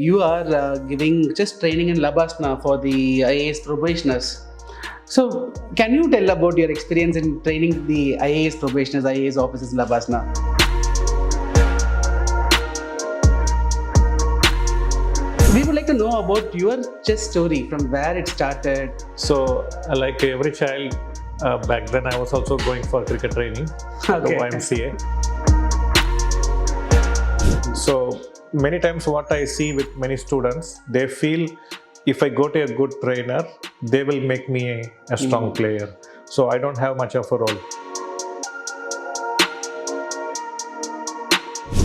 You are giving just training in Labasna for the IAS probationers. So, can you tell about your experience in training the IAS probationers, IAS officers in Labasna? We would like to know about your chess story, from where it started. So, like every child, back then I was also going for cricket training, the YMCA. So, many times what I see with many students, they feel if I go to a good trainer, they will make me a strong player. So, I don't have much of a role.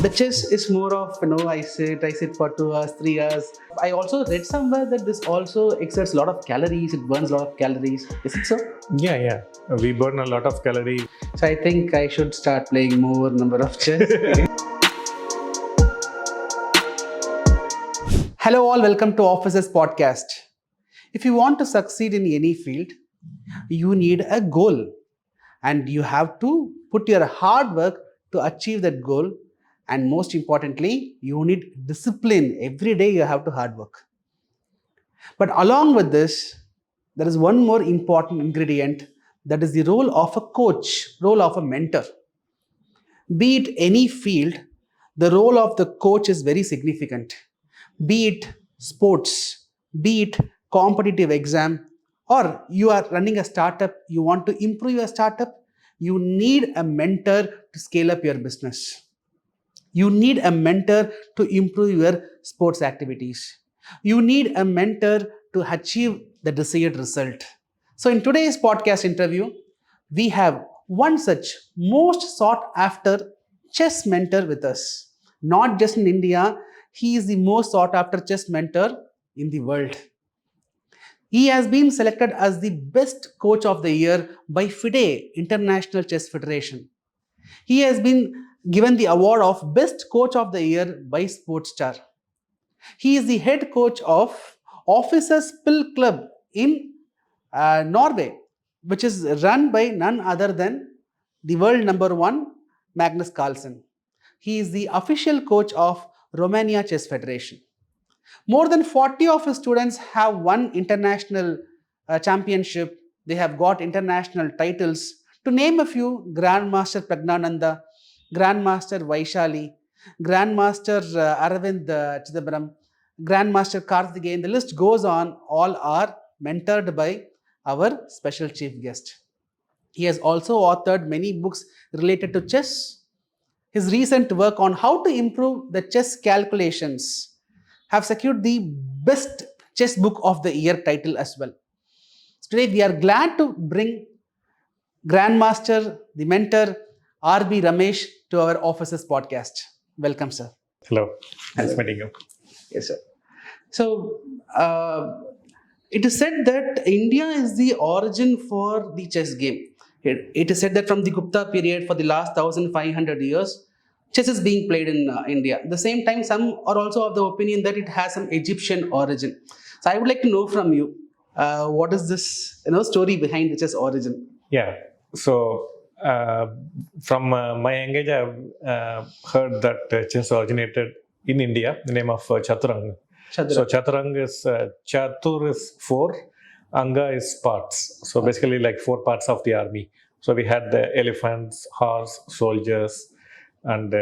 The chess is more of, I sit for 2 hours, 3 hours. I also read somewhere that this also exerts a lot of calories, it burns a lot of calories. Is it so? Yeah. We burn a lot of calories. So I think I should start playing more number of chess. Hello all, welcome to Officers Podcast. If you want to succeed in any field, you need a goal. And you have to put your hard work to achieve that goal. And most importantly, you need discipline. Every day you have to hard work. But along with this, there is one more important ingredient, that is the role of a coach, role of a mentor. Be it any field, the role of the coach is very significant. Be it sports, be it competitive exam, or you are running a startup, you want to improve your startup, you need a mentor to scale up your business. You need a mentor to improve your sports activities. You need a mentor to achieve the desired result. So, in today's podcast interview, we have one such most sought after chess mentor with us. Not just in India, he is the most sought after chess mentor in the world. He has been selected as the best coach of the year by FIDE, International Chess Federation. He has been given the award of Best Coach of the Year by Sportstar. He is the head coach of Officers Pill Club in Norway, which is run by none other than the world number one, Magnus Carlsen. He is the official coach of Romania Chess Federation. More than 40 of his students have won international championship. They have got international titles. To name a few, Grandmaster Praggnanandha, Grandmaster Vaishali, Grandmaster Aravind Chidambaram, Grandmaster Karthikeyan. The list goes on. All are mentored by our special chief guest. He has also authored many books related to chess. His recent work on how to improve the chess calculations have secured the best chess book of the year title as well. Today we are glad to bring Grandmaster, the mentor, R.B. Ramesh to our Officers Podcast. Welcome, sir. Hello. Nice meeting you. Yes, sir. So, it is said that India is the origin for the chess game. It is said that from the Gupta period, for the last 1500 years, chess is being played in India. At the same time, some are also of the opinion that it has some Egyptian origin. So, I would like to know from you, what is this story behind the chess origin? Yeah. So, from my young age, I've heard that chess originated in India, the name of Chaturanga. So, Chaturanga is, Chatur is 4, Anga is parts. So, basically like 4 parts of the army. So, we had the elephants, horse, soldiers, and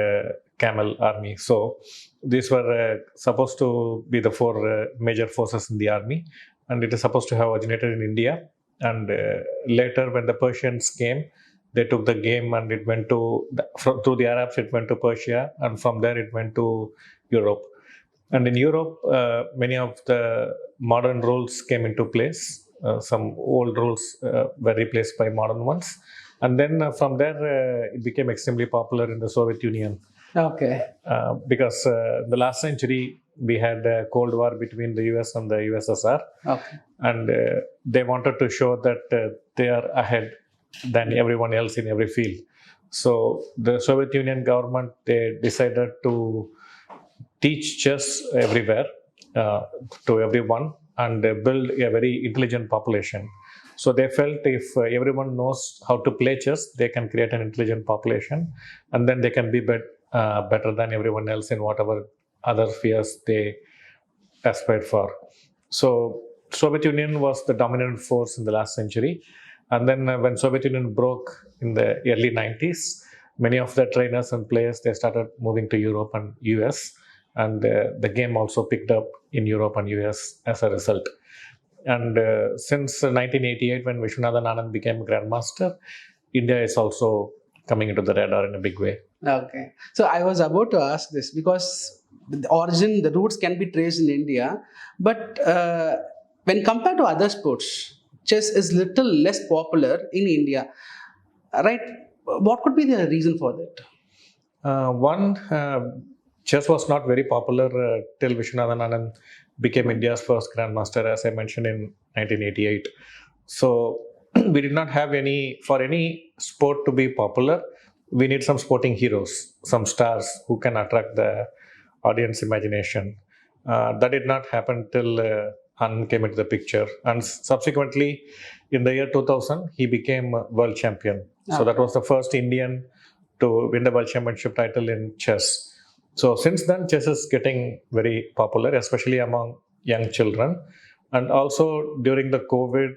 camel army. So, these were supposed to be the 4 major forces in the army. And it is supposed to have originated in India. And later, when the Persians came, they took the game and it went to, through the Arabs, it went to Persia. And from there, it went to Europe. And in Europe, many of the modern rules came into place. Some old rules were replaced by modern ones. And then from there, it became extremely popular in the Soviet Union. Okay. Because the last century, we had a Cold War between the US and the USSR. Okay. And they wanted to show that they are ahead than everyone else in every field. So the Soviet Union government, they decided to teach chess everywhere to everyone and build a very intelligent population. So they felt if everyone knows how to play chess, they can create an intelligent population, and then they can be better than everyone else in whatever other spheres they aspired for. So Soviet Union was the dominant force in the last century, and then when Soviet Union broke in the early 90s, many of the trainers and players, they started moving to Europe and US, and the game also picked up in Europe and US as a result. And since 1988, when Vishwanathan Anand became Grandmaster, India is also coming into the radar in a big way. Okay. So I was about to ask this because the origin, the roots can be traced in India, but when compared to other sports, chess is little less popular in India, right? What could be the reason for that? One, chess was not very popular till Vishwanathan Anand became India's first Grandmaster, as I mentioned in 1988. So we did not have for any sport to be popular, we need some sporting heroes, some stars who can attract the audience imagination. That did not happen till Anand came into the picture. And subsequently, in the year 2000, he became world champion. So that was the first Indian to win the world championship title in chess. So since then, chess is getting very popular, especially among young children. And also during the COVID,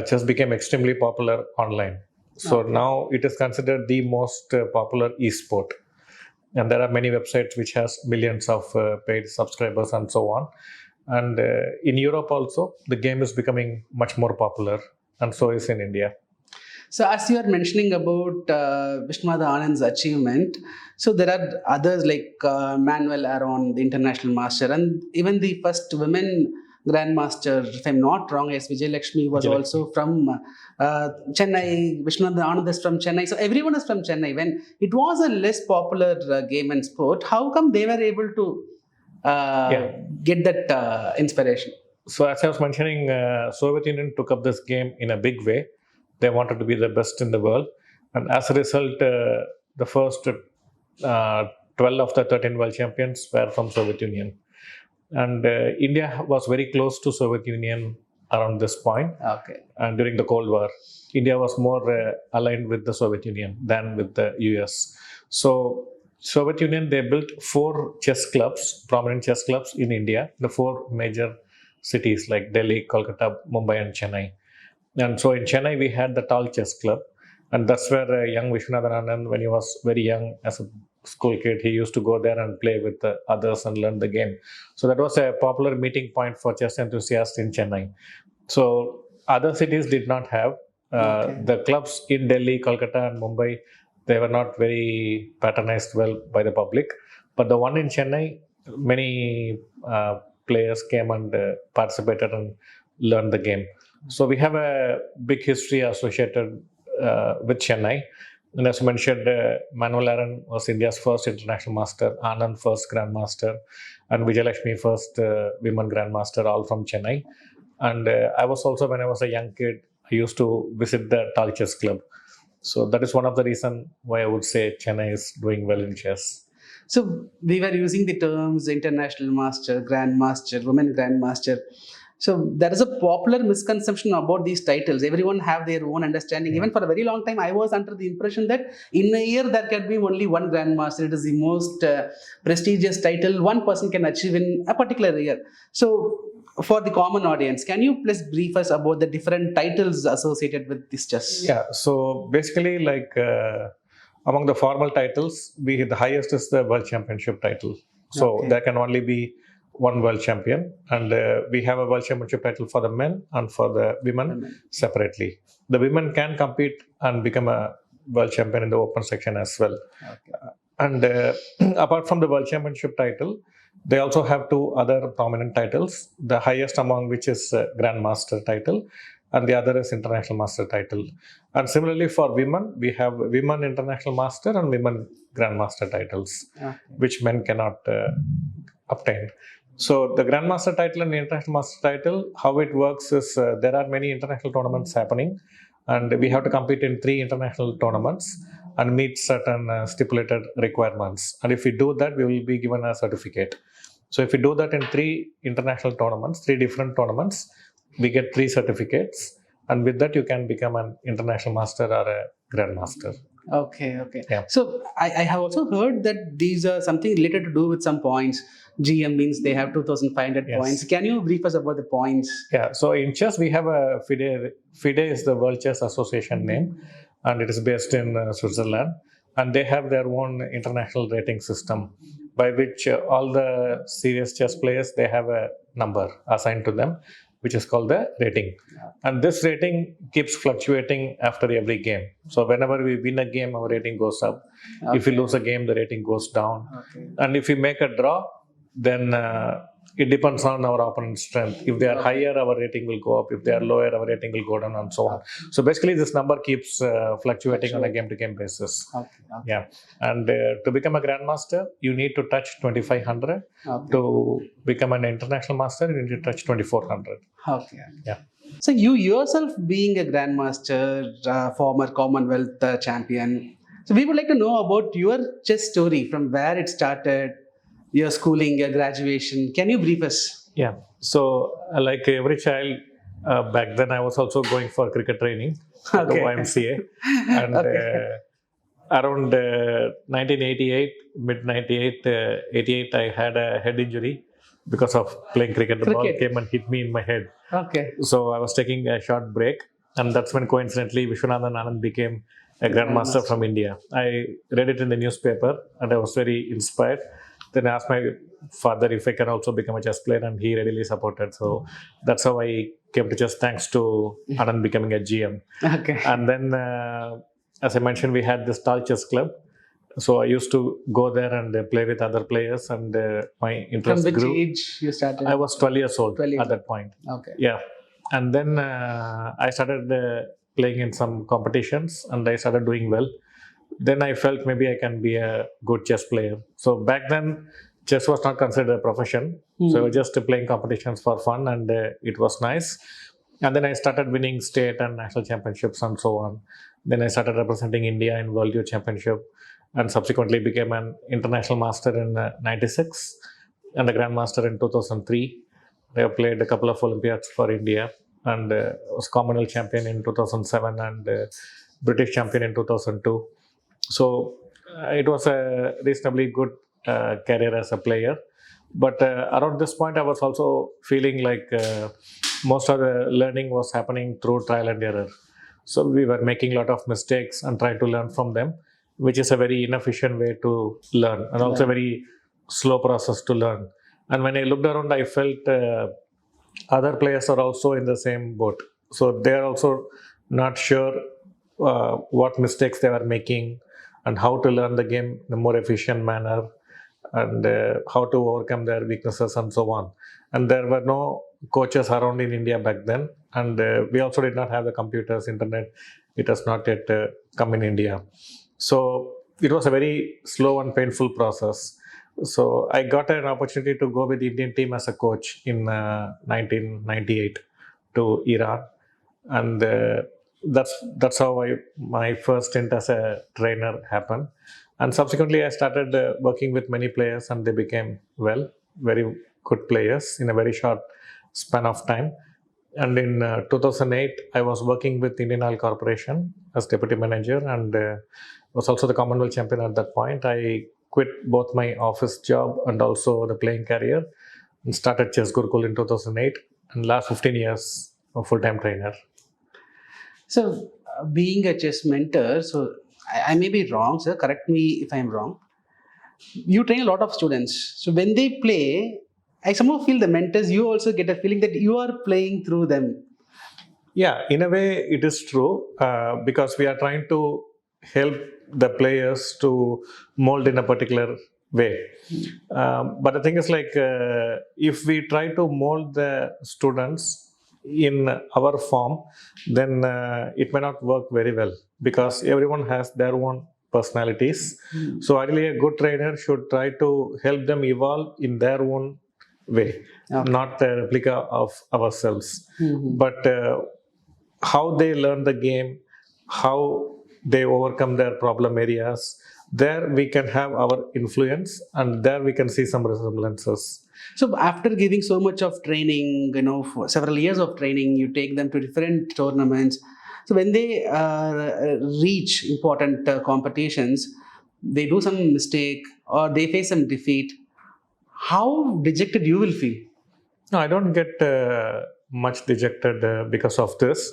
chess became extremely popular online. So now it is considered the most popular esport. And there are many websites which has millions of paid subscribers and so on. And in Europe also, the game is becoming much more popular, and so is in India. So as you are mentioning about Vishwanathan Anand's achievement, so there are others like Manuel Aron, the international master, and even the first women grandmaster, if I'm not wrong, yes, Vijay Lakshmi was also from Chennai. Vishwanathan Anand is from Chennai. So everyone is from Chennai. When it was a less popular game and sport, how come they were able to get that inspiration? So as I was mentioning, Soviet Union took up this game in a big way. They wanted to be the best in the world. And as a result, the first 12 of the 13 world champions were from Soviet Union. And India was very close to Soviet Union around this point. Okay. And during the Cold War, India was more aligned with the Soviet Union than with the US. So Soviet Union, they built 4 chess clubs, prominent chess clubs in India, the 4 major cities like Delhi, Kolkata, Mumbai and Chennai. And so in Chennai, we had the Tall Chess Club. And that's where young Vishwanathan Anand, when he was very young as a school kid, he used to go there and play with the others and learn the game. So that was a popular meeting point for chess enthusiasts in Chennai. So other cities did not have. The clubs in Delhi, Kolkata and Mumbai, they were not very patronized well by the public. But the one in Chennai, many players came and participated and learned the game. So we have a big history associated with Chennai. And as mentioned, Manuel Aron was India's first international master, Anand first grandmaster, and Vijay Lakshmi first women grandmaster, all from Chennai. And I was also, when I was a young kid, I used to visit the Tall Chess Club. So that is one of the reasons why I would say Chennai is doing well in chess. So we were using the terms international master, grandmaster, women grandmaster. So there is a popular misconception about these titles. Everyone have their own understanding. Even for a very long time, I was under the impression that in a year there can be only one grandmaster. It is the most prestigious title one person can achieve in a particular year. So for the common audience, can you please brief us about the different titles associated with this chess? Yeah, so basically like among the formal titles, the highest is the World Championship title. So there can only be one world champion, and we have a world championship title for the men and for the women separately. The women can compete and become a world champion in the open section as well. And apart from the world championship title, they also have 2 other prominent titles, the highest among which is Grandmaster title, and the other is International Master title. And similarly for women, we have Women International Master and Women Grandmaster titles, which men cannot obtain. So the Grandmaster title and the International Master title, how it works is there are many international tournaments happening, and we have to compete in 3 international tournaments and meet certain stipulated requirements. And if we do that, we will be given a certificate. So if we do that in 3 international tournaments, 3 different tournaments, we get 3 certificates. And with that, you can become an international master or a grandmaster. Okay, okay. Yeah. So I have also heard that these are something related to do with some points. GM means they have 2,500 Yes. points. Can you brief us about the points? Yeah, so in chess we have a FIDE. FIDE is the World Chess Association name, and it is based in Switzerland. And they have their own international rating system, by which all the serious chess players, they have a number assigned to them, which is called the rating. And this rating keeps fluctuating after every game. So whenever we win a game, our rating goes up. If we lose a game, the rating goes down. Okay. And if we make a draw, then it depends on our opponent's strength. If they are higher, our rating will go up. If they are lower, our rating will go down, and so on. So basically, this number keeps fluctuating on a game-to-game basis. Okay. Yeah, and to become a grandmaster, you need to touch 2,500. Okay. To become an international master, you need to touch 2,400. Okay. Yeah. So you yourself being a grandmaster, former Commonwealth champion. So we would like to know about your chess story, from where it started, your schooling, your graduation. Can you brief us? Yeah. So like every child, back then I was also going for cricket training at the Okay. YMCA, and around 1988, mid 98, 88, I had a head injury because of playing cricket. The ball came and hit me in my head. Okay. So I was taking a short break, and that's when coincidentally Vishwanathan became a grandmaster from India. I read it in the newspaper, and I was very inspired. Then I asked my father if I can also become a chess player, and he readily supported. So that's how I came to chess, thanks to Anand becoming a GM. Okay. And then, as I mentioned, we had this tall chess club. So I used to go there and play with other players, and my interest From which grew. age you started? I was 12 years old 12 years at that point. Okay. Yeah. And then I started playing in some competitions, and I started doing well. Then I felt maybe I can be a good chess player. So back then, chess was not considered a profession. So I was just playing competitions for fun, and it was nice. And then I started winning state and national championships and so on. Then I started representing India in World Youth Championship, and subsequently became an international master in '96 and a grandmaster in 2003. I played a couple of Olympiads for India, and was Commonwealth champion in 2007 and British champion in 2002. So it was a reasonably good career as a player. But around this point, I was also feeling like most of the learning was happening through trial and error. So we were making a lot of mistakes and trying to learn from them, which is a very inefficient way to learn, and also a very slow process to learn. And when I looked around, I felt other players are also in the same boat. So they are also not sure what mistakes they were making, and how to learn the game in a more efficient manner, and how to overcome their weaknesses and so on. And there were no coaches around in India back then, and we also did not have the computers, internet. It has not yet come in India. So it was a very slow and painful process. So I got an opportunity to go with the Indian team as a coach in 1998 to Iran, and that's how my first stint as a trainer happened. And subsequently, I started working with many players, and they became very good players in a very short span of time. And in 2008, I was working with Indian Oil Corporation as deputy manager, and was also the Commonwealth champion at that point. I quit both my office job and also the playing career, and started Chess Gurukul in 2008, and last 15 years a full-time trainer. So, being a chess mentor, so I may be wrong, sir. Correct me if I'm wrong. You train a lot of students. So when they play, I somehow feel the mentors, you also get a feeling that you are playing through them. Yeah, in a way, it is true, because we are trying to help the players to mold in a particular way. But the thing is, like, if we try to mold the students in our form, then it may not work very well, because everyone has their own personalities. So ideally, a good trainer should try to help them evolve in their own way, not a replica of ourselves. But how they learn the game, how they overcome their problem areas, there we can have our influence, and there we can see some resemblances. So after giving so much of training, for several years of training, you take them to different tournaments. So when they reach important competitions, they do some mistake or they face some defeat. How dejected you will feel? No, I don't get much dejected because of this.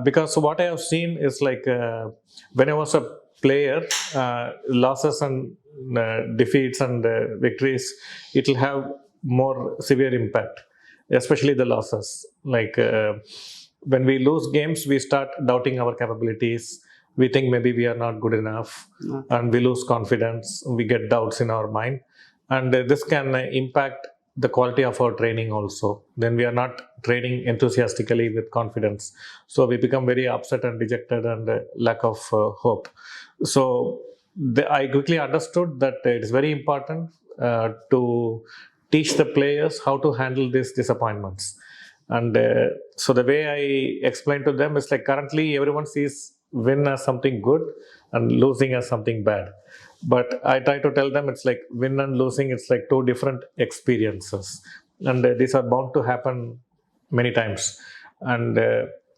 Because what I have seen is like when I was a player, losses and defeats and victories, it will have more severe impact, especially the losses. Like when we lose games, we start doubting our capabilities. We think maybe we are not good enough, and we lose confidence. We get doubts in our mind, and this can impact the quality of our training also. Then we are not training enthusiastically with confidence, so we become very upset and dejected and lack of hope. So I quickly understood that it is very important to teach the players how to handle these disappointments. And so the way I explain to them is like, currently everyone sees win as something good and losing as something bad, but I try to tell them it's like win and losing, it's like two different experiences, and these are bound to happen many times. And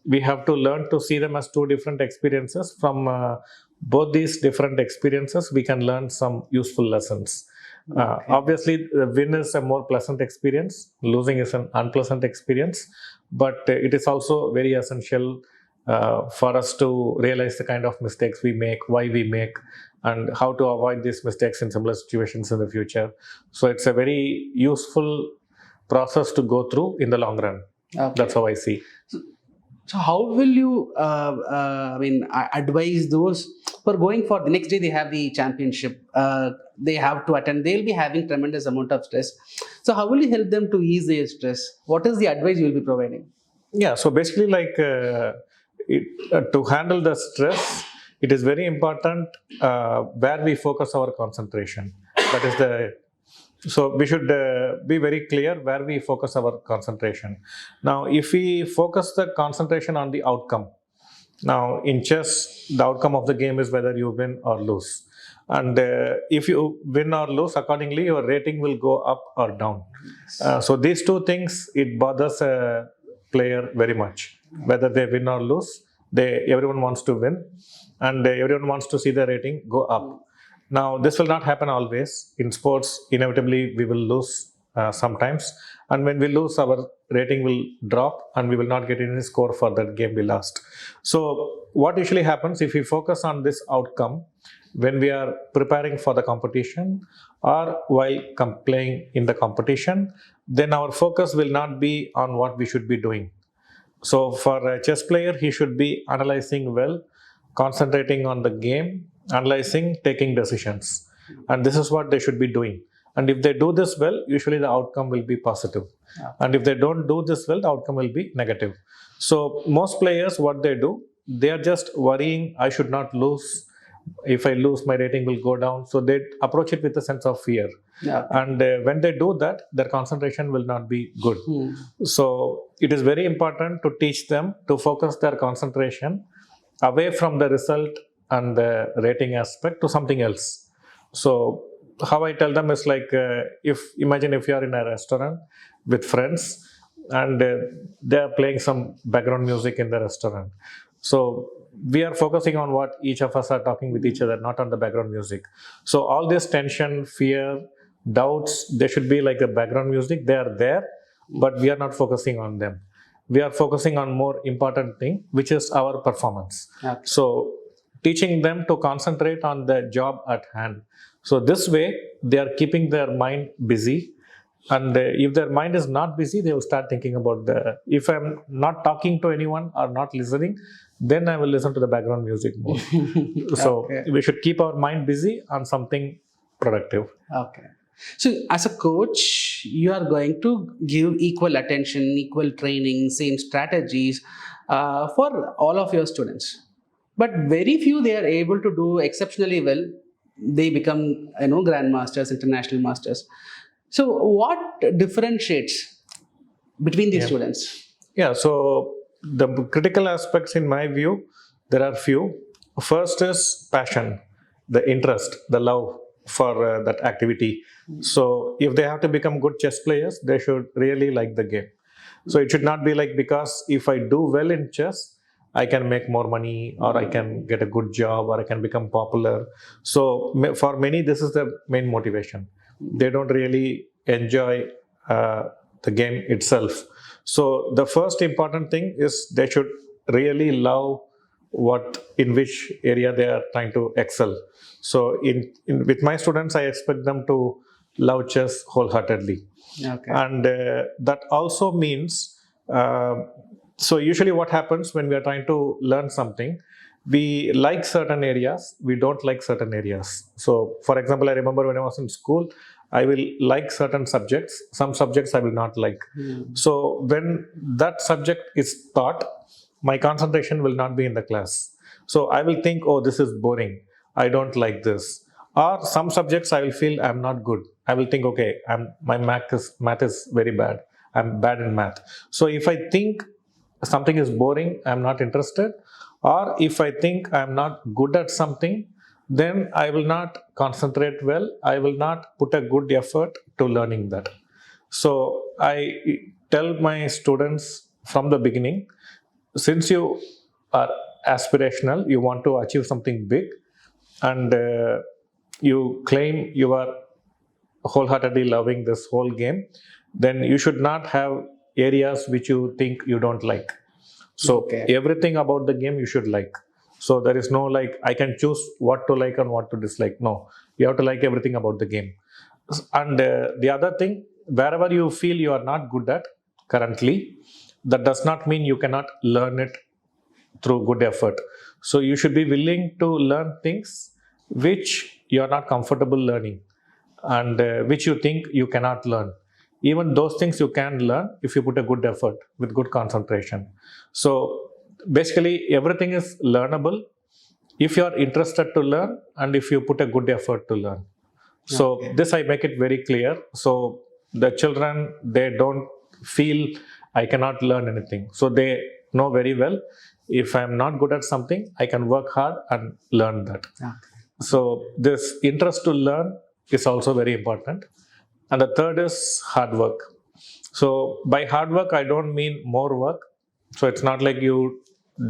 we have to learn to see them as two different experiences. From both these different experiences, we can learn some useful lessons. Obviously, the win is a more pleasant experience, losing is an unpleasant experience, but it is also very essential for us to realize the kind of mistakes we make, why we make, and how to avoid these mistakes in similar situations in the future. So it's a very useful process to go through in the long run. Okay. That's how I see. So how will you, advise those who are going for the next day? They have the championship. They have to attend. They'll be having tremendous amount of stress. So how will you help them to ease their stress? What is the advice you will be providing? Yeah. So basically, like to handle the stress, it is very important where we focus our concentration. That is the So we should be very clear where we focus our concentration. Now, if we focus the concentration on the outcome, now in chess, the outcome of the game is whether you win or lose. And if you win or lose, accordingly, your rating will go up or down. So these two things, it bothers a player very much. Whether they win or lose, everyone wants to win, and everyone wants to see the rating go up. Now, this will not happen always. In sports, inevitably, we will lose sometimes. And when we lose, our rating will drop and we will not get any score for that game we lost. So, what usually happens if we focus on this outcome when we are preparing for the competition or while playing in the competition, then our focus will not be on what we should be doing. So, for a chess player, he should be analyzing well, concentrating on the game, analyzing, taking decisions. And this is what they should be doing. And if they do this well, usually the outcome will be positive. Yeah. And if they don't do this well, the outcome will be negative. So most players, what they do, they are just worrying, I should not lose. If I lose, my rating will go down. So they approach it with a sense of fear. Yeah. And when they do that, their concentration will not be good. So it is very important to teach them to focus their concentration away from the result and the rating aspect to something else. So how I tell them is like, imagine if you are in a restaurant with friends and they are playing some background music in the restaurant. So we are focusing on what each of us are talking with each other, not on the background music. So all this tension, fear, doubts, they should be like a background music. They are there, but we are not focusing on them. We are focusing on more important thing, which is our performance. Okay. So teaching them to concentrate on the job at hand. So this way, they are keeping their mind busy. And if their mind is not busy, they will start thinking about if I'm not talking to anyone or not listening, then I will listen to the background music more. So Okay. we should keep our mind busy on something productive. Okay. So, as a coach, you are going to give equal attention, equal training, same strategies for all of your students. But very few they are able to do exceptionally well. They become, grandmasters, international masters. So, what differentiates between these Yeah. students? Yeah, so the critical aspects in my view, there are few. First is passion, the interest, the love for that activity. So if they have to become good chess players, they should really like the game. So it should not be like, because if I do well in chess, I can make more money, or I can get a good job, or I can become popular. So for many, this is the main motivation. They don't really enjoy the game itself. So the first important thing is they should really love in which area they are trying to excel. So with my students, I expect them to love chess wholeheartedly. Okay. And that also means, so usually what happens when we are trying to learn something, we like certain areas, we don't like certain areas. So for example, I remember when I was in school, I will like certain subjects, some subjects I will not like. So when that subject is taught, my concentration will not be in the class. So I will think, oh, this is boring, I don't like this. Or some subjects I will feel I'm not good. I will think, okay, my math is very bad. I'm bad in math. So if I think something is boring, I'm not interested. Or if I think I'm not good at something, then I will not concentrate well. I will not put a good effort to learning that. So I tell my students from the beginning, since you are aspirational, you want to achieve something big, and you claim you are wholeheartedly loving this whole game, then you should not have areas which you think you don't like. So everything about the game you should like. So there is no like I can choose what to like and what to dislike. No, you have to like everything about the game. And the other thing, wherever you feel you are not good at currently, that does not mean you cannot learn it through good effort. So you should be willing to learn things which you are not comfortable learning, and which you think you cannot learn. Even those things you can learn if you put a good effort with good concentration. So basically everything is learnable if you are interested to learn and if you put a good effort to learn. So this I make it very clear. So the children, they don't feel I cannot learn anything. So they know very well, if I am not good at something, I can work hard and learn that. So this interest to learn is also very important. And the third is hard work. So by hard work, I don't mean more work. So it's not like you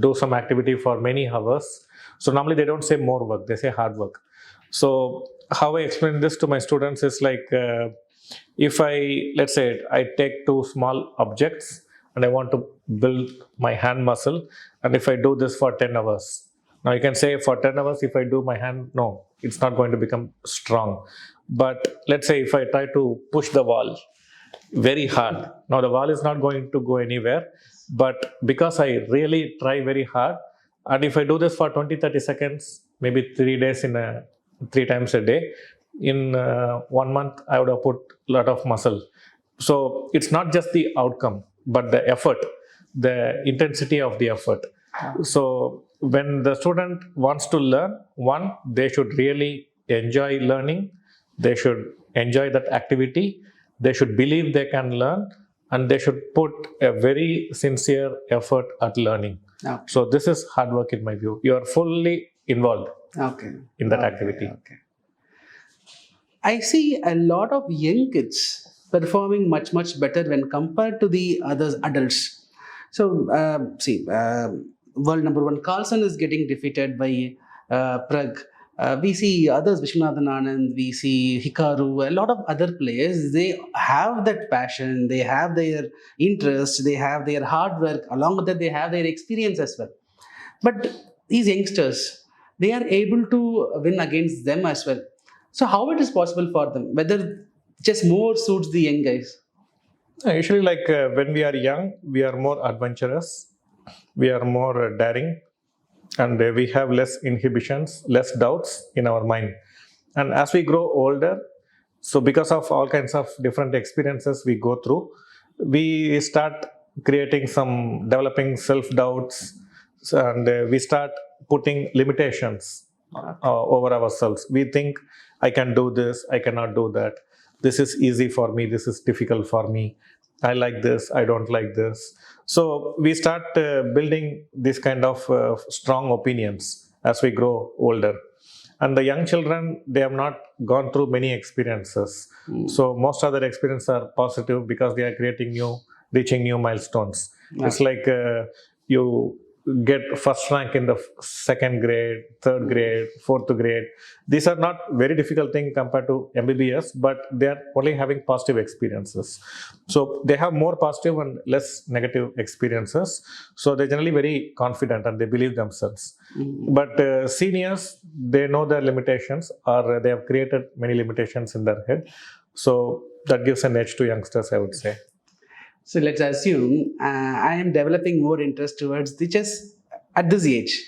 do some activity for many hours. So normally they don't say more work, they say hard work. So how I explain this to my students is like, if let's say I take two small objects and I want to build my hand muscle, and if I do this for 10 hours, now you can say for 10 hours, if I do my hand, no, it's not going to become strong. But let's say if I try to push the wall very hard, now the wall is not going to go anywhere. But because I really try very hard, and if I do this for 20-30 seconds, maybe 3 days 3 times a day, in 1 month, I would have put a lot of muscle. So it's not just the outcome, but the effort, the intensity of the effort. So when the student wants to learn, one, they should really enjoy learning. They should enjoy that activity. They should believe they can learn, and they should put a very sincere effort at learning. So this is hard work in my view. You are fully involved in that activity. I see a lot of young kids performing much, much better when compared to the other adults. So, world number one Carlson is getting defeated by Pragg. We see others, Vishwanathan, we see Hikaru, a lot of other players. They have that passion, they have their interest, they have their hard work. Along with that, they have their experience as well. But these youngsters, they are able to win against them as well. So how it is possible for them? Whether just more suits the young guys? Usually, like when we are young, we are more adventurous, we are more daring, and we have less inhibitions, less doubts in our mind. And as we grow older, so because of all kinds of different experiences we go through, we start developing self-doubts, and we start putting limitations over ourselves. We think, I can do this, I cannot do that. This is easy for me, this is difficult for me. I like this, I don't like this. So we start building this kind of strong opinions as we grow older. And the young children, they have not gone through many experiences. So most of their experiences are positive because they are reaching new milestones. It's like you get first rank in the second grade, third grade, fourth grade. These are not very difficult thing compared to MBBS, but they are only having positive experiences. So they have more positive and less negative experiences. So they're generally very confident and they believe themselves. But seniors, they know their limitations, or they have created many limitations in their head. So that gives an edge to youngsters, I would say. So let's assume I am developing more interest towards the chess at this age.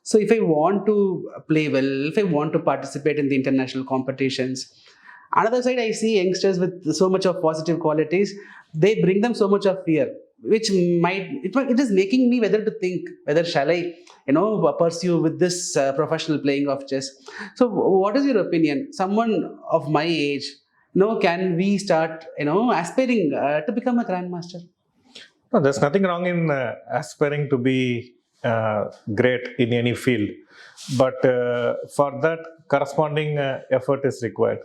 So if I want to play well, if I want to participate in the international competitions, another side I see youngsters with so much of positive qualities, they bring them so much of fear, which it is making me whether to think whether shall I pursue with this professional playing of chess. So what is your opinion? Someone of my age, can we start aspiring to become a grandmaster? No, there's nothing wrong in aspiring to be great in any field, but for that corresponding effort is required.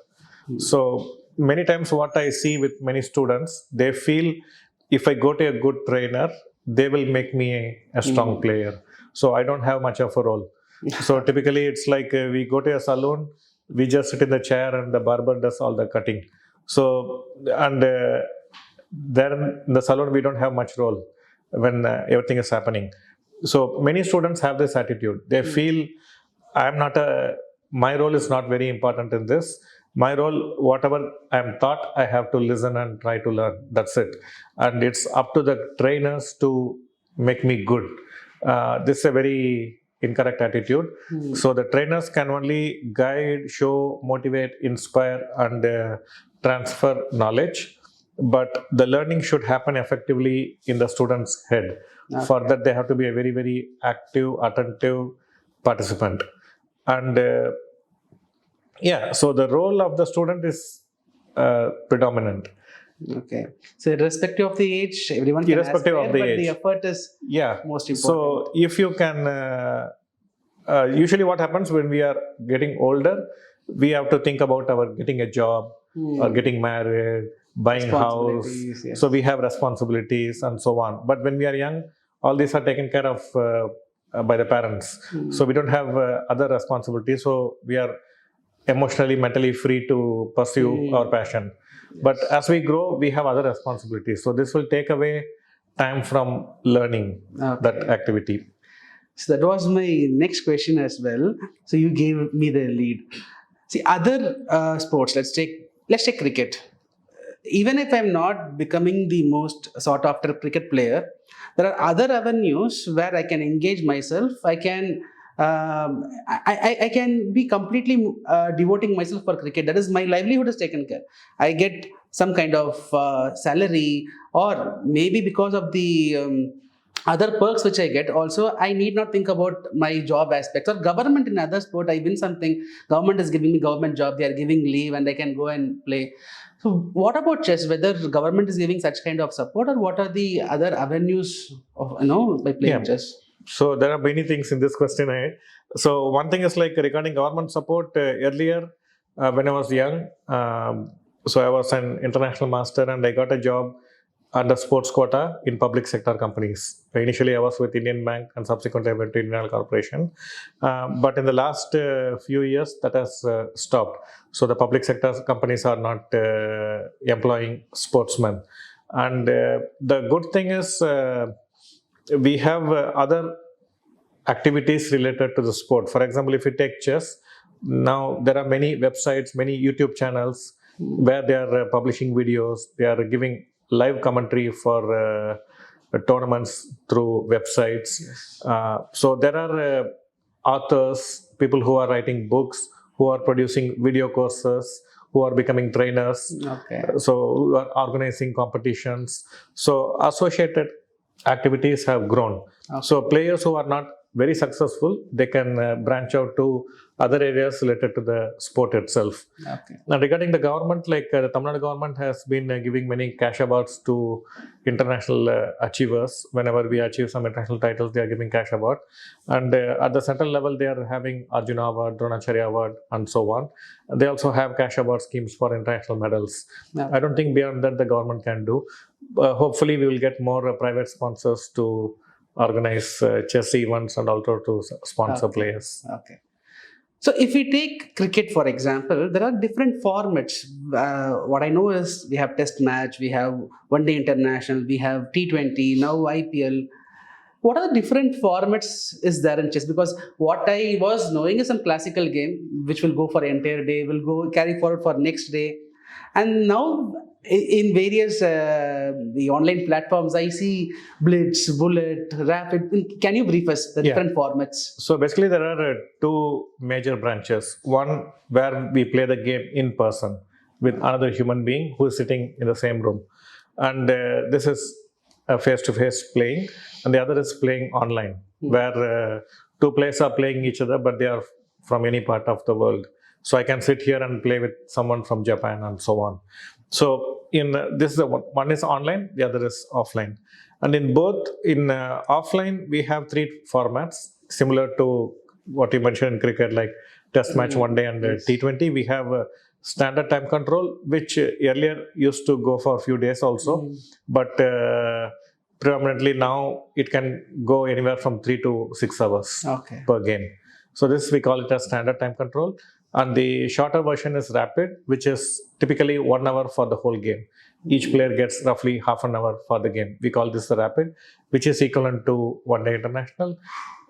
So many times what I see with many students, they feel if I go to a good trainer, they will make me a strong player. So I don't have much of a role. So typically it's like we go to a salon, we just sit in the chair and the barber does all the cutting. So, and then in the salon we don't have much role when everything is happening. So many students have this attitude. They feel my role is not very important in this. My role, whatever I'm taught, I have to listen and try to learn. That's it. And it's up to the trainers to make me good. This is a very incorrect attitude. So the trainers can only guide, show, motivate, inspire, and transfer knowledge. But the learning should happen effectively in the student's head. Okay. For that, they have to be a very, very active, attentive participant. And so the role of the student is predominant. Okay. So irrespective of the age, everyone can irrespective aspire, of the but age. The effort is most important. So if you can, usually what happens when we are getting older, we have to think about getting a job or getting married, buying house. Yes. So we have responsibilities and so on. But when we are young, all these are taken care of by the parents. So we don't have other responsibilities. So we are emotionally, mentally free to pursue our passion. Yes. But as we grow, we have other responsibilities. So this will take away time from learning that activity. So that was my next question as well. So you gave me the lead. See, other sports, let's take cricket. Even if I'm not becoming the most sought after cricket player, there are other avenues where I can engage myself. I can be completely devoting myself for cricket. That is, my livelihood is taken care. I get some kind of salary, or maybe because of the other perks which I get. Also, I need not think about my job aspects or government. In other sport, I win something, government is giving me government job, they are giving leave and I can go and play. So what about chess? Whether government is giving such kind of support, or what are the other avenues of by playing chess? So there are many things in this question. So one thing is like regarding government support. Earlier, when I was young, so I was an international master and I got a job under sports quota in public sector companies. Initially, I was with Indian Bank and subsequently I went to Indian Oil Corporation. But in the last few years, that has stopped. So the public sector companies are not employing sportsmen. And the good thing is we have other activities related to the sport. For example, if you take chess, now there are many websites, many YouTube channels where they are publishing videos, they are giving live commentary for tournaments through websites. Yes. So there are authors, people who are writing books, who are producing video courses, who are becoming trainers, so who are organizing competitions. So associated activities have grown. So players who are not very successful, they can branch out to other areas related to the sport itself. Now regarding the government, like the Tamil Nadu government has been giving many cash awards to international achievers. Whenever we achieve some international titles, they are giving cash award. And at the central level, they are having Arjuna Award, Dronacharya Award, and so on. They also have cash award schemes for international medals. I don't think beyond that the government can do. Hopefully, we will get more private sponsors to organize chess events and also to sponsor players. Okay. So if we take cricket, for example, there are different formats. What I know is we have test match, we have one day international, we have T20, now IPL. What are the different formats is there in chess? Because what I was knowing is some classical game which will go for entire day, will go carry forward for next day, and now in various the online platforms, I see blitz, bullet, rapid. Can you brief us the different formats? So basically, there are two major branches. One where we play the game in person with another human being who is sitting in the same room, and this is a face-to-face playing, and the other is playing online, where two players are playing each other, but they are from any part of the world. So I can sit here and play with someone from Japan and so on. So in this is one is online, the other is offline, and in both in offline we have three formats similar to what you mentioned in cricket, like test match, one day, and T20. We have standard time control, which earlier used to go for a few days also, but predominantly now it can go anywhere from 3 to 6 hours per game. So this we call it as standard time control. And the shorter version is rapid, which is typically 1 hour for the whole game. Each player gets roughly half an hour for the game. We call this the rapid, which is equivalent to one day international.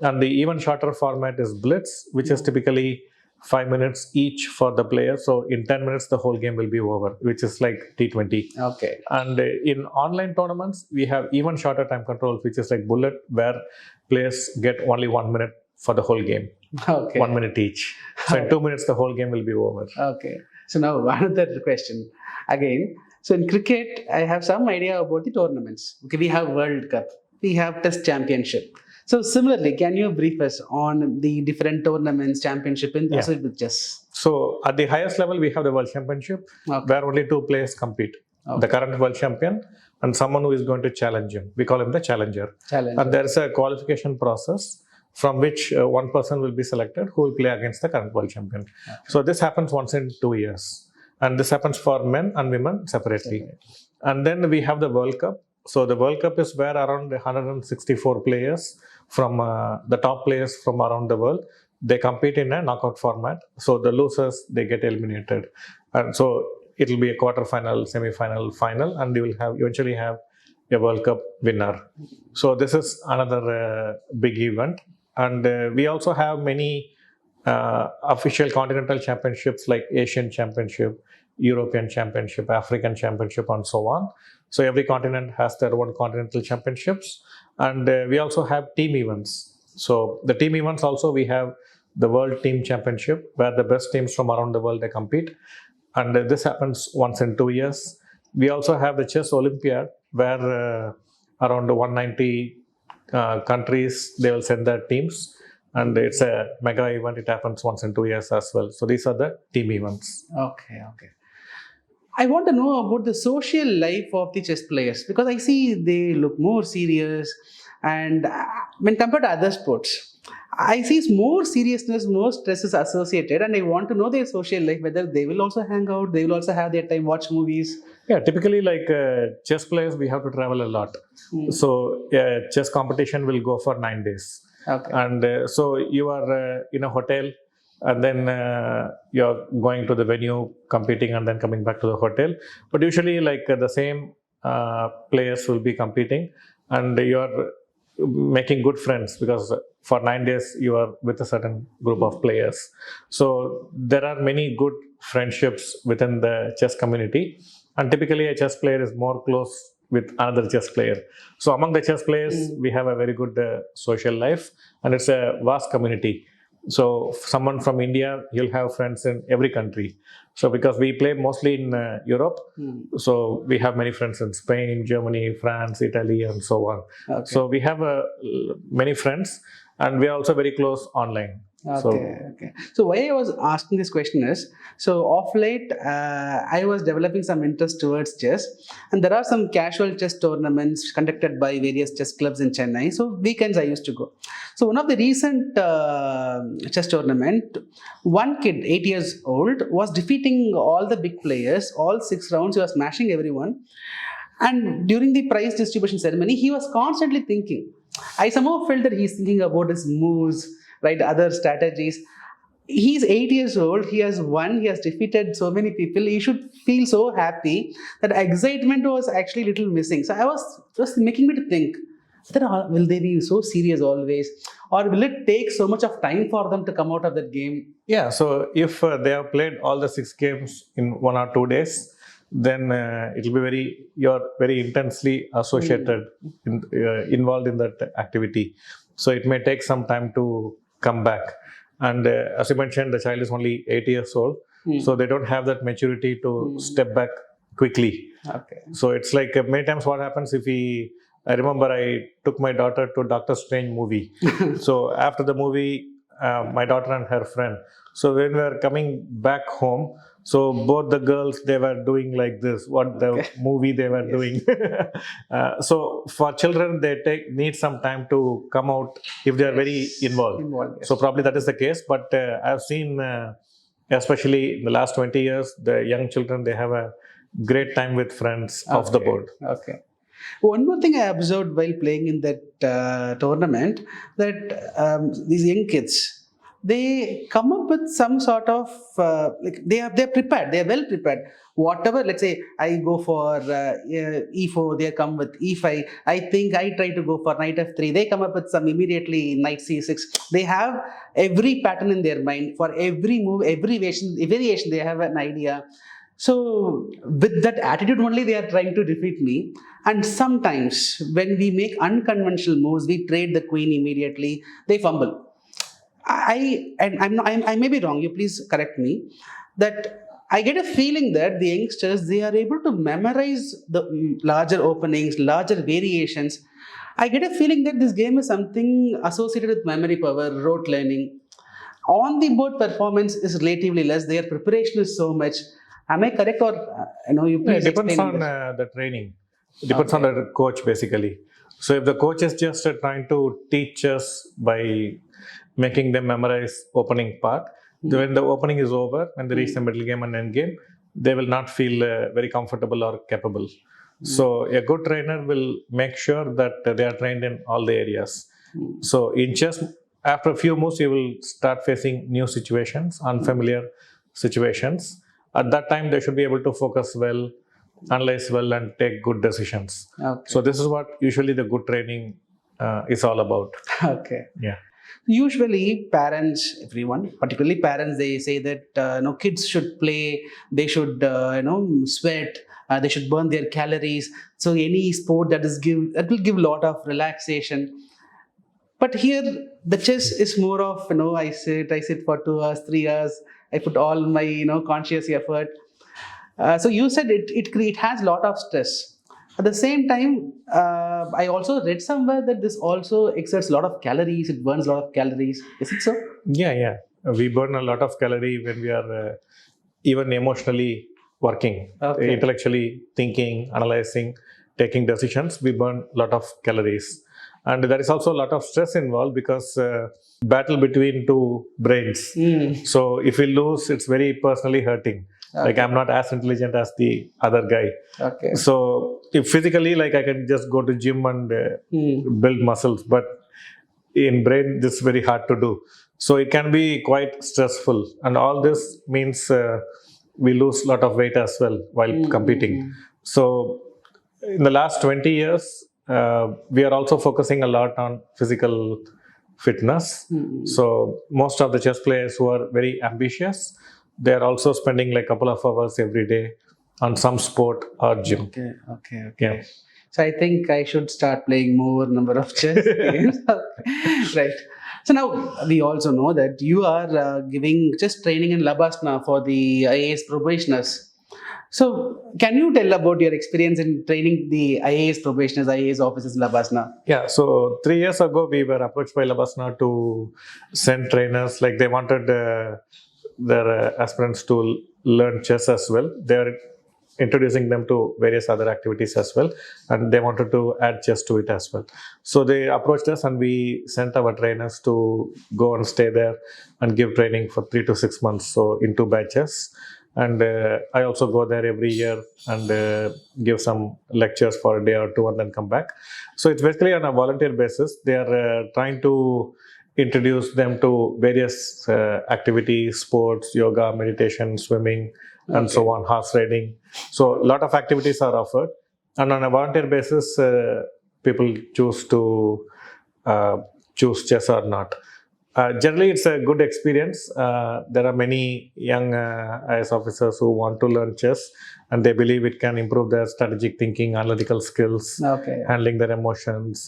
And the even shorter format is blitz, which is typically 5 minutes each for the player. So in 10 minutes, the whole game will be over, which is like T20. Okay. And in online tournaments, we have even shorter time control, which is like bullet, where players get only 1 minute for the whole game. Okay. 1 minute each. So in 2 minutes, the whole game will be over. Okay. So now another question again. So in cricket, I have some idea about the tournaments. Okay, we have World Cup, we have Test Championship. So similarly, can you brief us on the different tournaments, championship in with chess? So at the highest level, we have the World Championship, where only two players compete. The current world champion and someone who is going to challenge him. We call him the challenger. And there is a qualification process from which one person will be selected who will play against the current world champion. So this happens once in 2 years. And this happens for men and women separately. And then we have the World Cup. So the World Cup is where around 164 players from the top players from around the world, they compete in a knockout format. So the losers, they get eliminated. And so it will be a quarter-final, semi-final, final, and you will have eventually have a World Cup winner. So this is another big event. And we also have many official continental championships like Asian Championship, European Championship, African Championship, and so on. So every continent has their own continental championships. And we also have team events. So the team events also, we have the World Team Championship, where the best teams from around the world, they compete. And this happens once in 2 years. We also have the Chess Olympiad, where around 190 countries, they will send their teams. And it's a mega event. It happens once in 2 years as well. So these are the team events. Okay. I want to know about the social life of the chess players, because I see they look more serious, and when compared to other sports, I see more seriousness, more stress is associated, and I want to know their social life, whether they will also hang out, they will also have their time, watch movies. Yeah, typically like chess players, we have to travel a lot. So chess competition will go for 9 days. Okay. And so you are in a hotel, and then you're going to the venue, competing, and then coming back to the hotel. But usually like the same players will be competing, and you're making good friends, because for 9 days you are with a certain group of players. So there are many good friendships within the chess community, and typically a chess player is more close with another chess player. So among the chess players, we have a very good social life, and it's a vast community. So someone from India, you'll have friends in every country. So because we play mostly in Europe, so we have many friends in Spain, Germany, France, Italy, and so on. Okay. So we have many friends, and we are also very close online. Okay. So why I was asking this question is, so of late, I was developing some interest towards chess, and there are some casual chess tournaments conducted by various chess clubs in Chennai. So weekends I used to go. So one of the recent chess tournament, one kid, 8 years old, was defeating all the big players, all 6 rounds. He was smashing everyone. And during the prize distribution ceremony, he was constantly thinking. I somehow felt that he's thinking about his moves, right, other strategies. He's 8 years old. He has won. He has defeated so many people. He should feel so happy. That excitement was actually a little missing. So I was just making me to think that will they be so serious always, or will it take so much of time for them to come out of that game? Yeah, so if they have played all the 6 games in 1 or 2 days, then it will be you're very intensely associated, involved in that activity. So it may take some time to come back. And as you mentioned, the child is only 8 years old, so they don't have that maturity to step back quickly. Okay. So it's like many times what happens if I remember I took my daughter to Doctor Strange movie. So after the movie, my daughter and her friend. So when we were coming back home, so both the girls, they were doing like this, what the movie they were doing. So for children, they need some time to come out if they are very involved. Yes. So probably that is the case. But I've seen, especially in the last 20 years, the young children, they have a great time with friends off the board. Okay. One more thing I observed while playing in that tournament, that these young kids, they come up with some sort of like they're prepared, they're well prepared. Whatever, let's say I go for e4, they come with e5. I think I try to go for knight f3. They come up with some immediately knight c6. They have every pattern in their mind for every move, every variation. They have an idea. So with that attitude only, they are trying to defeat me. And sometimes when we make unconventional moves, we trade the queen immediately. They fumble. I may be wrong. You please correct me. That I get a feeling that the youngsters, they are able to memorize the larger openings, larger variations. I get a feeling that this game is something associated with memory power, rote learning. On the board performance is relatively less. Their preparation is so much. Am I correct, or you please It depends explain on the training. It depends on the coach basically. So if the coach is just trying to teach us by making them memorize opening part, when the opening is over, when they reach the middle game and end game, they will not feel very comfortable or capable. So a good trainer will make sure that they are trained in all the areas. So in chess, after a few moves, you will start facing new situations, unfamiliar situations. At that time, they should be able to focus well, analyze well, and take good decisions. Okay. So this is what usually the good training is all about. Okay. Yeah. Usually, parents, everyone, particularly parents, they say that kids should play, they should sweat, they should burn their calories. So any sport that will give a lot of relaxation. But here, the chess is more of I sit for 2 hours, 3 hours. I put all my conscious effort. So you said it has a lot of stress. At the same time, I also read somewhere that this also exerts a lot of calories. It burns a lot of calories. Is it so? Yeah. We burn a lot of calorie when we are even emotionally working, intellectually thinking, analyzing, taking decisions. We burn a lot of calories. And there is also a lot of stress involved because battle between two brains. So if we lose, it's very personally hurting. Like I'm not as intelligent as the other guy. Okay. So if physically, like I can just go to gym and build muscles, but in brain, this is very hard to do. So it can be quite stressful. And all this means we lose a lot of weight as well while competing. So in the last 20 years, we are also focusing a lot on physical fitness. So most of the chess players who are very ambitious, they are also spending like a couple of hours every day on some sport or gym. Okay. Yeah. So I think I should start playing more number of chess games. Right. So now we also know that you are giving chess training in Labasna for the IAS probationers. So can you tell about your experience in training the IAS probationers, IAS officers in Labasna? Yeah. So 3 years ago, we were approached by Labasna to send trainers. Like they wanted their aspirants to learn chess as well. They are introducing them to various other activities as well, and they wanted to add chess to it as well. So they approached us and we sent our trainers to go and stay there and give training for 3 to 6 months, so in 2 batches. and I also go there every year and give some lectures for a day or two and then come back. So it's basically on a volunteer basis. They are trying to introduce them to various activities, sports, yoga, meditation, swimming, and so on, horse riding. So a lot of activities are offered, and on a volunteer basis, people choose to choose chess or not. Generally, it's a good experience. There are many young IAS officers who want to learn chess, and they believe it can improve their strategic thinking, analytical skills, handling their emotions,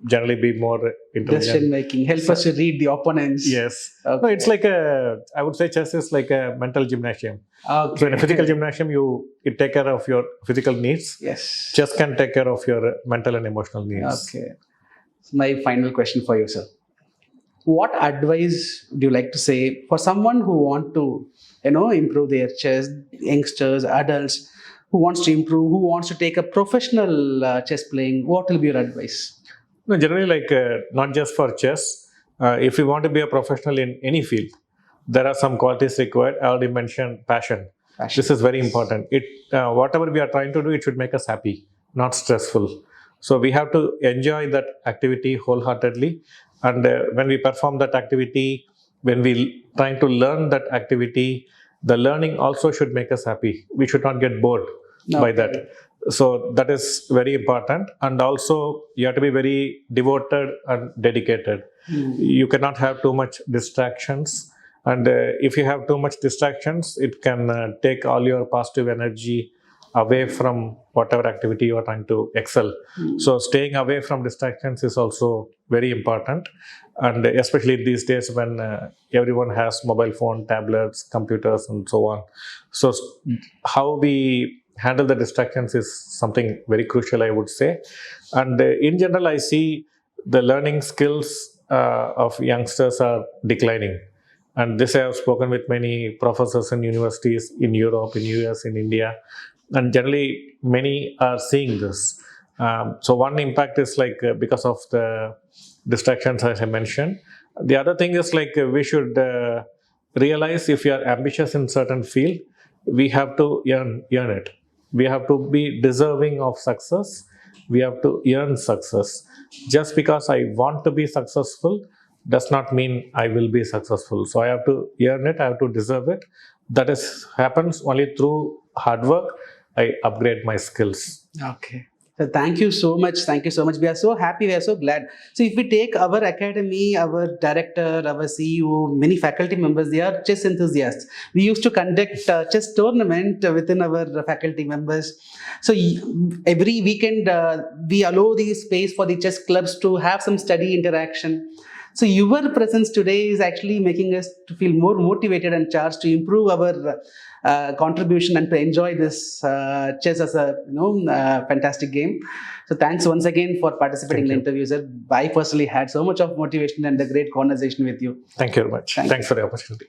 generally be more intelligent. Decision making, help us to read the opponents. Yes. No, it's like I would say chess is like a mental gymnasium. So in a physical gymnasium, you take care of your physical needs. Yes. Chess can take care of your mental and emotional needs. Okay. So my final question for you, sir. What advice do you like to say for someone who want to, improve their chess, youngsters, adults, who wants to improve, who wants to take a professional chess playing? What will be your advice? No, generally, like not just for chess. If you want to be a professional in any field, there are some qualities required. I already mentioned passion. This is very important. Whatever we are trying to do, it should make us happy, not stressful. So we have to enjoy that activity wholeheartedly. And when we perform that activity, when we trying to learn that activity, the learning also should make us happy. We should not get bored by that. So that is very important. And also you have to be very devoted and dedicated. You cannot have too much distractions. And if you have too much distractions, it can take all your positive energy away from whatever activity you are trying to excel. So staying away from distractions is also very important, and especially these days when everyone has mobile phone, tablets, computers, and so on. So how we handle the distractions is something very crucial, I would say. And in general, I see the learning skills of youngsters are declining. And this I have spoken with many professors in universities in Europe, in US, in India. And generally, many are seeing this. So one impact is like because of the distractions, as I mentioned. The other thing is like we should realize if you are ambitious in certain field, we have to earn it. We have to be deserving of success. We have to earn success. Just because I want to be successful does not mean I will be successful. So I have to earn it. I have to deserve it. That happens only through hard work. I upgrade my skills. Okay. So thank you so much. Thank you so much. We are so happy. We are so glad. So if we take our academy, our director, our CEO, many faculty members, they are chess enthusiasts. We used to conduct chess tournament within our faculty members. So every weekend, we allow the space for the chess clubs to have some study interaction. So your presence today is actually making us to feel more motivated and charged to improve our contribution and to enjoy this chess as a fantastic game. So thanks once again for participating in the interview, sir. I personally had so much of motivation and a great conversation with you. Thank you very much. Thanks for the opportunity.